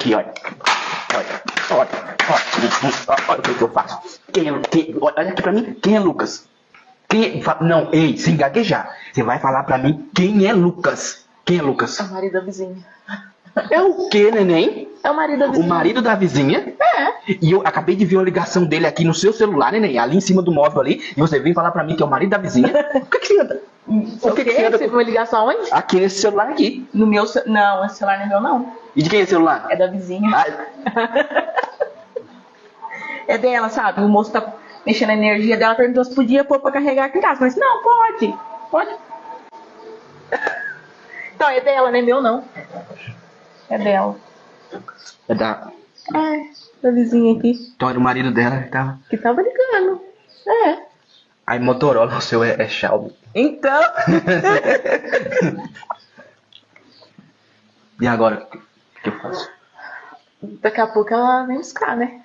aqui, olha. Olha o que eu faço. Olha aqui pra mim, quem é Lucas? Não, ei, sem gaguejar. Você vai falar pra mim quem é Lucas. Quem é Lucas? É o marido da vizinha. É o quê, neném? É o marido da vizinha. O marido da vizinha? É. E eu acabei de ver uma ligação dele aqui no seu celular, neném, ali em cima do móvel ali, e você vem falar pra mim que é o marido da vizinha? O que você anda? O que você viu uma ligação onde? Aqui nesse celular aqui. No meu Não, esse celular não é meu, não. E de quem é esse celular? É da vizinha. É dela, sabe? O moço tá mexendo a energia dela, perguntou se podia pôr pra carregar aqui em casa. Mas não, pode. Pode. Então, é dela, não é meu, não. É dela. É da vizinha aqui. Então era o marido dela que tava ligando. É. Aí Motorola, o seu é Xiaomi. Então. E agora? O que eu faço? Daqui a pouco ela vem buscar, né?